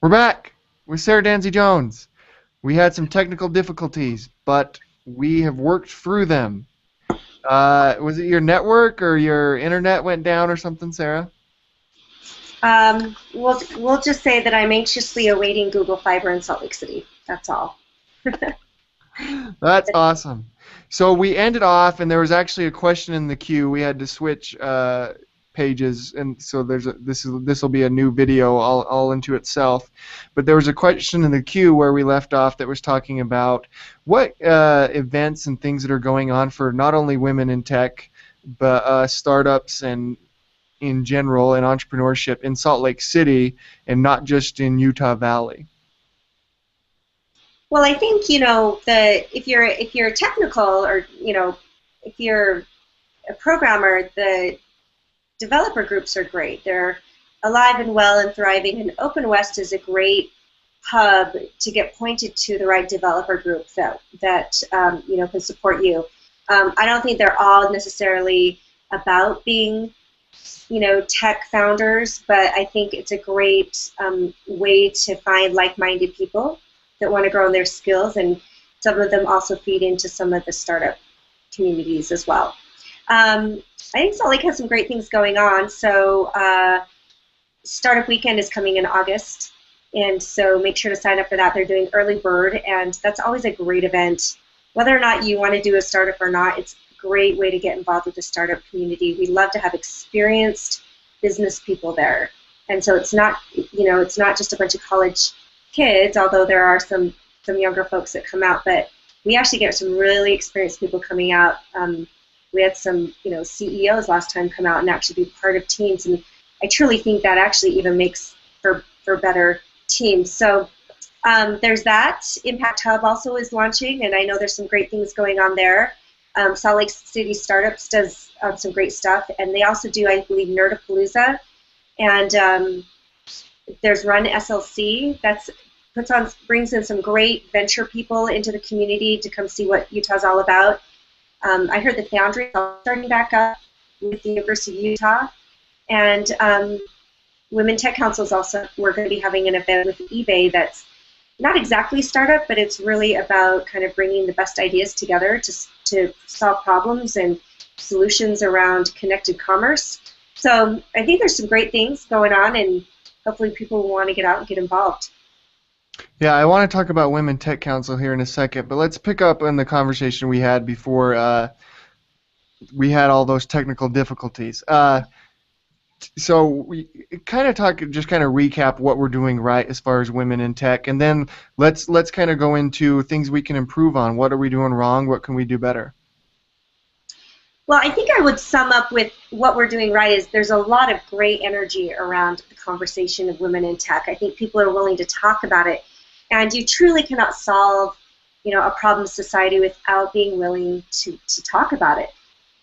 We're back with Sarah Dansie Jones. We had some technical difficulties, but we have worked through them. Was it your network or your internet went down or something, Sarah? We'll just say that I'm anxiously awaiting Google Fiber in Salt Lake City. That's all. That's awesome. So we ended off, and there was actually a question in the queue. We had to switch pages, and so this will be a new video all into itself. But there was a question in the queue where we left off that was talking about what events and things that are going on for not only women in tech, but startups and in general and entrepreneurship in Salt Lake City and not just in Utah Valley. Well, I think the if you're technical or if you're a programmer, the developer groups are great. They're alive and well and thriving, and Open West is a great hub to get pointed to the right developer group that can support you. I don't think they're all necessarily about being tech founders, but I think it's a great way to find like-minded people that want to grow in their skills, and some of them also feed into some of the startup communities as well. I think Salt Lake has some great things going on. So Startup Weekend is coming in August, and so make sure to sign up for that. They're doing early bird, and that's always a great event. Whether or not you want to do a startup or not, it's a great way to get involved with the startup community. We love to have experienced business people there, and so it's not just a bunch of college kids, although there are some younger folks that come out, but we actually get some really experienced people coming out. We had some CEOs last time come out and actually be part of teams, and I truly think that actually even makes for better teams. So there's that. Impact Hub also is launching, and I know there's some great things going on there. Salt Lake City Startups does some great stuff, and they also do, I believe, Nerdapalooza, and there's Run SLC. That's brings in some great venture people into the community to come see what Utah's all about. I heard the Foundry is starting back up with the University of Utah, and Women Tech Council is also, we're going to be having an event with eBay that's not exactly startup, but it's really about kind of bringing the best ideas together to solve problems and solutions around connected commerce. So I think there's some great things going on, and hopefully people will want to get out and get involved. Yeah, I want to talk about Women Tech Council here in a second, but let's pick up on the conversation we had before we had all those technical difficulties. So we kind of just kind of recap what we're doing right as far as women in tech, and then let's kind of go into things we can improve on. What are we doing wrong? What can we do better? Well, I think I would sum up with what we're doing right is there's a lot of great energy around the conversation of women in tech. I think people are willing to talk about it, and you truly cannot solve, a problem in society without being willing to talk about it.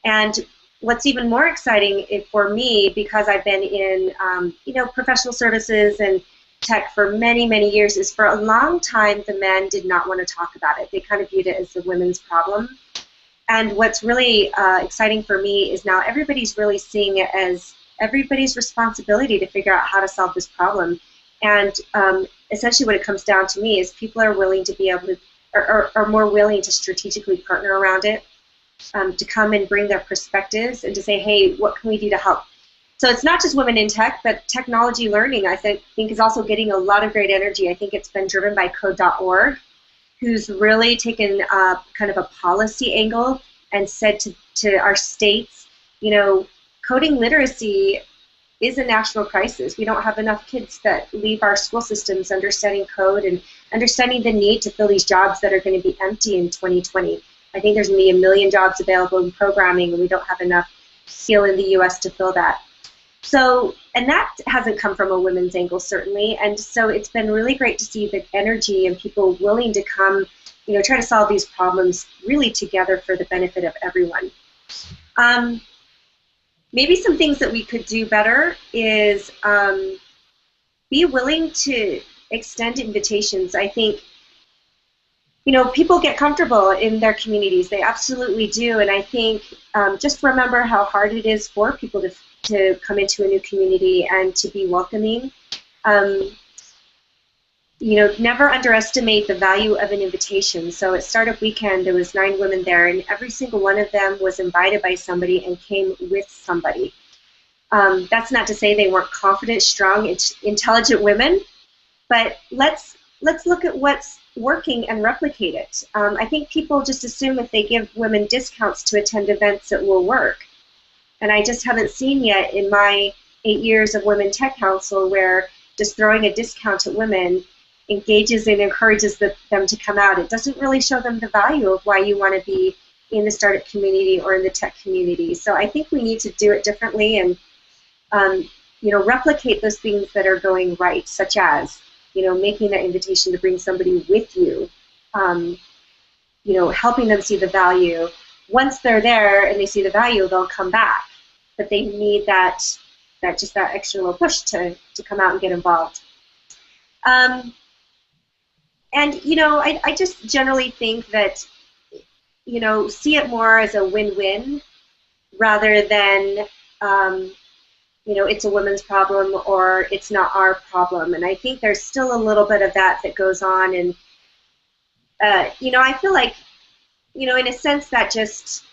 And what's even more exciting for me, because I've been in, professional services and tech for many, many years, is for a long time the men did not want to talk about it. They kind of viewed it as a women's problem. And what's really exciting for me is now everybody's really seeing it as everybody's responsibility to figure out how to solve this problem. And essentially what it comes down to me is people are willing to be able to, or are more willing to strategically partner around it, to come and bring their perspectives and to say, hey, what can we do to help? So it's not just women in tech, but technology learning, I think is also getting a lot of great energy. I think it's been driven by code.org, who's really taken kind of a policy angle and said to our states, coding literacy is a national crisis. We don't have enough kids that leave our school systems understanding code and understanding the need to fill these jobs that are going to be empty in 2020. I think there's going to be 1 million jobs available in programming, and we don't have enough skill in the U.S. to fill that. So, and that hasn't come from a women's angle, certainly, and so it's been really great to see the energy and people willing to come, try to solve these problems really together for the benefit of everyone. Maybe some things that we could do better is be willing to extend invitations. I think people get comfortable in their communities. They absolutely do. And I think just remember how hard it is for people to come into a new community and to be welcoming. never underestimate the value of an invitation. So at Startup Weekend, there was 9 women there, and every single one of them was invited by somebody and came with somebody. That's not to say they weren't confident, strong, intelligent women, but let's look at what's working and replicate it. I think people just assume if they give women discounts to attend events, it will work. And I just haven't seen yet in my 8 years of Women Tech Council where just throwing a discount at women engages and encourages them to come out. It doesn't really show them the value of why you want to be in the startup community or in the tech community. So I think we need to do it differently and replicate those things that are going right, such as making that invitation to bring somebody with you, helping them see the value. Once they're there and they see the value, they'll come back. But they need that extra little push to come out and get involved. I just generally think that, see it more as a win-win rather than, it's a women's problem or it's not our problem. And I think there's still a little bit of that goes on. And, I feel like, in a sense that just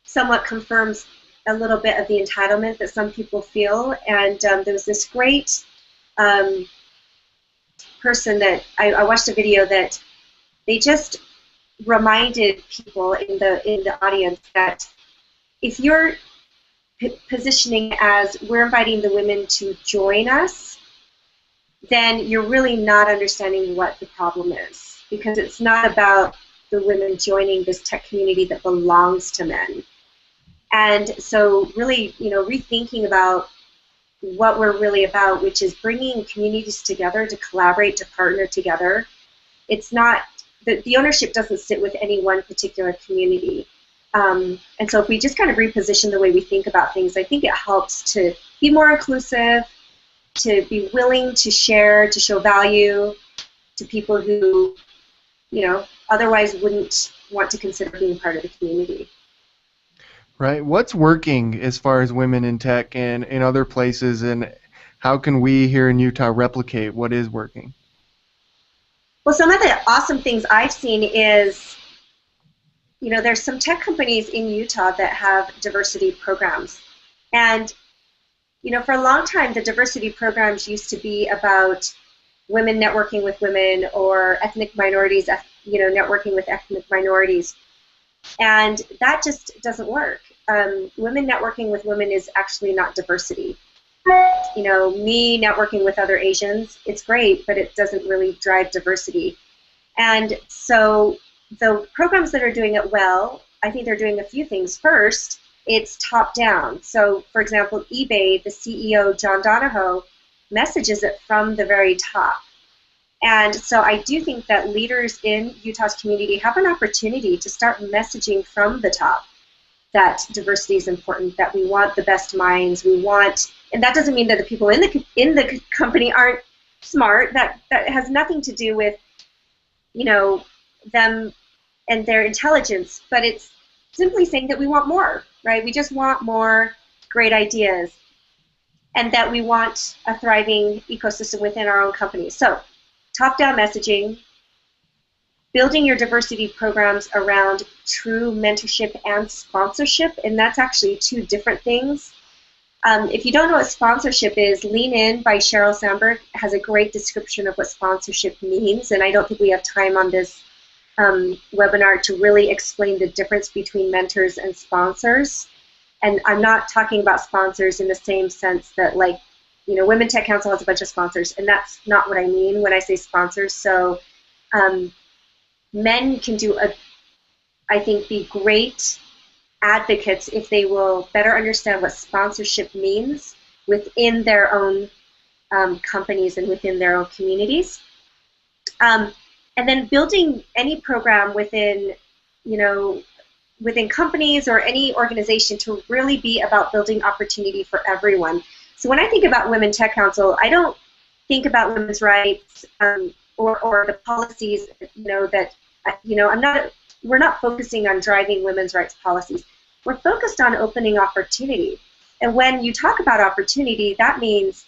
somewhat confirms a little bit of the entitlement that some people feel. And there was this great person that I watched a video that they just reminded people in the audience that if you're positioning as we're inviting the women to join us, then you're really not understanding what the problem is, because it's not about the women joining this tech community that belongs to men. And so really, rethinking about what we're really about, which is bringing communities together to collaborate, to partner together. It's not, the ownership doesn't sit with any one particular community. And so if we just kind of reposition the way we think about things, I think it helps to be more inclusive, to be willing to share, to show value to people who, otherwise wouldn't want to consider being part of the community. Right. What's working as far as women in tech and in other places, and how can we here in Utah replicate what is working? Well, some of the awesome things I've seen is, there's some tech companies in Utah that have diversity programs. And, for a long time, the diversity programs used to be about women networking with women or ethnic minorities, networking with ethnic minorities. And that just doesn't work. Women networking with women is actually not diversity. Me networking with other Asians, it's great, but it doesn't really drive diversity. And so the programs that are doing it well, I think they're doing a few things. First, it's top-down. So, for example, eBay, the CEO, John Donahoe, messages it from the very top. And so I do think that leaders in Utah's community have an opportunity to start messaging from the top that diversity is important, that we want the best minds, and that doesn't mean that the people in the company aren't smart. That has nothing to do with, them and their intelligence, but it's simply saying that we want more, right? We just want more great ideas, and that we want a thriving ecosystem within our own company. So, top-down messaging, building your diversity programs around true mentorship and sponsorship, and that's actually 2 different things. If you don't know what sponsorship is, Lean In by Sheryl Sandberg has a great description of what sponsorship means, and I don't think we have time on this webinar to really explain the difference between mentors and sponsors. And I'm not talking about sponsors in the same sense that, like, Women Tech Council has a bunch of sponsors, and that's not what I mean when I say sponsors. So men can be great advocates if they will better understand what sponsorship means within their own companies and within their own communities. And then building any program within, within companies or any organization to really be about building opportunity for everyone. So when I think about Women Tech Council, I don't think about women's rights or the policies, we're not focusing on driving women's rights policies. We're focused on opening opportunity. And when you talk about opportunity, that means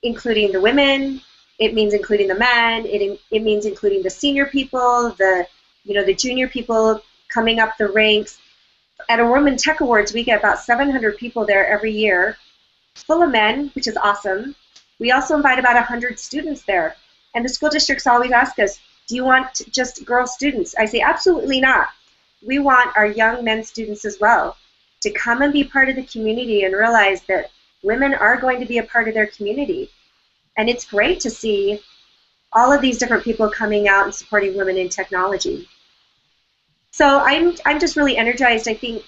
including the women, it means including the men. It means including the senior people, the junior people coming up the ranks. At a Women Tech Awards, we get about 700 people there every year, full of men, which is awesome. We also invite about 100 students there. And the school districts always ask us, do you want just girl students? I say, absolutely not. We want our young men students as well to come and be part of the community and realize that women are going to be a part of their community. And it's great to see all of these different people coming out and supporting women in technology. So I'm just really energized. I think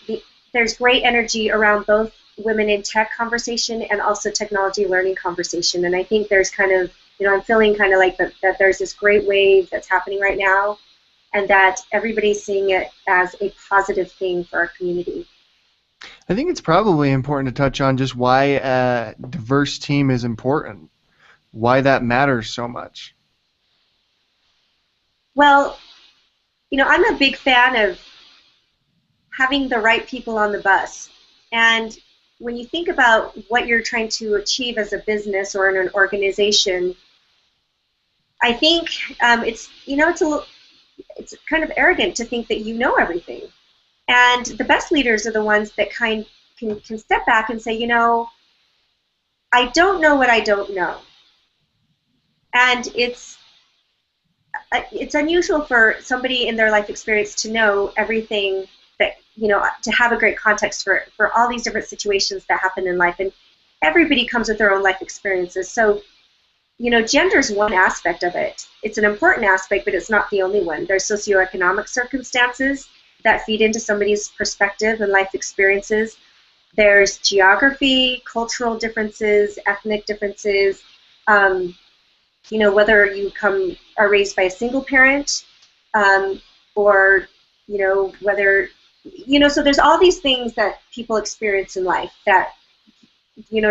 there's great energy around both women in tech conversation and also technology learning conversation. And I think there's kind of, I'm feeling kind of like that there's this great wave that's happening right now, and that everybody's seeing it as a positive thing for our community. I think it's probably important to touch on just why a diverse team is important, why that matters so much. Well, I'm a big fan of having the right people on the bus. And when you think about what you're trying to achieve as a business or in an organization, I think it's kind of arrogant to think that you know everything. And the best leaders are the ones that can step back and say, I don't know what I don't know. And it's unusual for somebody in their life experience to know everything that, to have a great context for all these different situations that happen in life. And everybody comes with their own life experiences. So, gender is one aspect of it. It's an important aspect, but it's not the only one. There's socioeconomic circumstances that feed into somebody's perspective and life experiences. There's geography, cultural differences, ethnic differences, whether you are raised by a single parent, or, whether, so there's all these things that people experience in life that,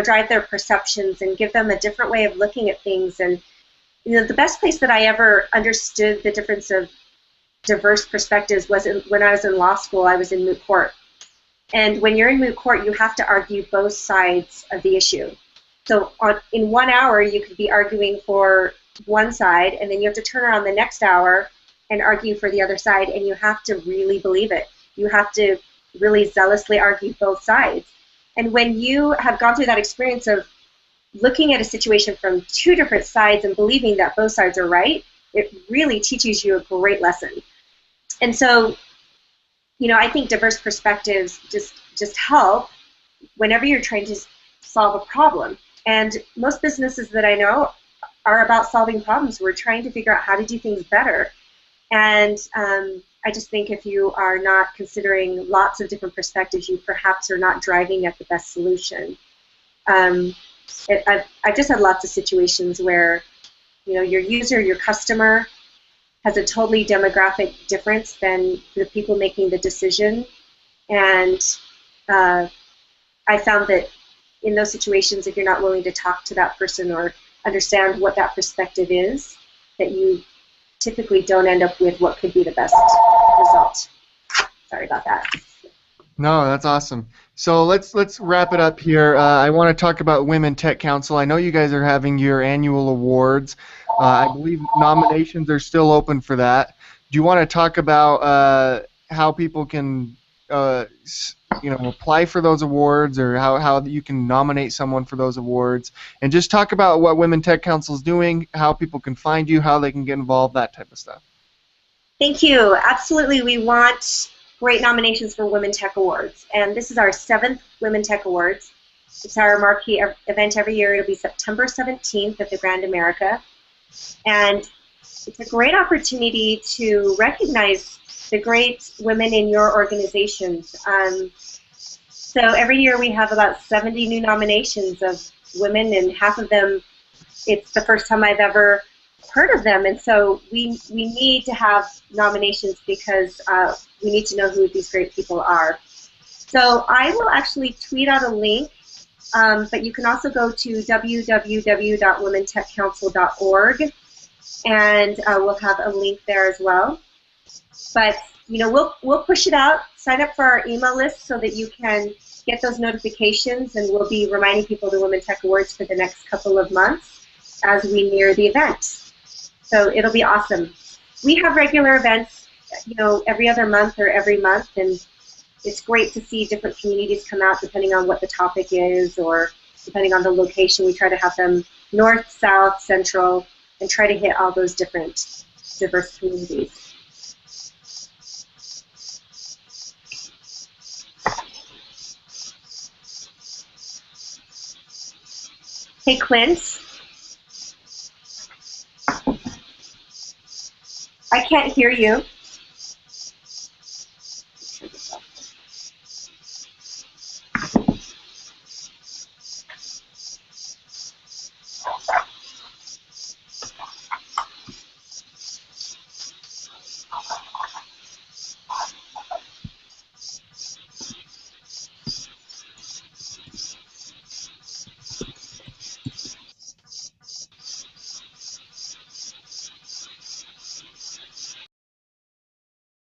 drive their perceptions and give them a different way of looking at things. And, the best place that I ever understood the difference of diverse perspectives was when I was in law school. I was in moot court. And when you're in moot court, you have to argue both sides of the issue. So in 1 hour, you could be arguing for one side, and then you have to turn around the next hour and argue for the other side, and you have to really believe it. You have to really zealously argue both sides. And when you have gone through that experience of looking at a situation from two different sides and believing that both sides are right, it really teaches you a great lesson. And so, I think diverse perspectives just help whenever you're trying to solve a problem. And most businesses that I know are about solving problems. We're trying to figure out how to do things better. And I just think if you are not considering lots of different perspectives, you perhaps are not driving at the best solution. I've just had lots of situations where, your user, your customer, has a totally demographic difference than the people making the decision. And I found that in those situations, if you're not willing to talk to that person or understand what that perspective is, that you typically don't end up with what could be the best result. Sorry about that. No, that's awesome. So let's wrap it up here. I want to talk about Women Tech Council. I know you guys are having your annual awards. I believe nominations are still open for that. Do you want to talk about how people can apply for those awards, or how you can nominate someone for those awards, and just talk about what Women Tech Council is doing, how people can find you, how they can get involved, that type of stuff. Thank you. Absolutely. We want great nominations for Women Tech Awards, and this is our 7th Women Tech Awards. It's our marquee event every year. It'll be September 17th at the Grand America, and it's a great opportunity to recognize the great women in your organizations. So every year we have about 70 new nominations of women, and half of them, it's the first time I've ever heard of them. And so we need to have nominations because we need to know who these great people are. So I will actually tweet out a link, but you can also go to www.womentechcouncil.org, and we'll have a link there as well. But we'll push it out. Sign up for our email list so that you can get those notifications, and we'll be reminding people of the Women Tech Awards for the next couple of months. as we near the event. So it'll be awesome. We have regular events, every other month or every month, and it's great to see different communities come out depending on what the topic is or depending on the location. We try to have them north, south, central, and try to hit all those different diverse communities. Hey, Clint, I can't hear you.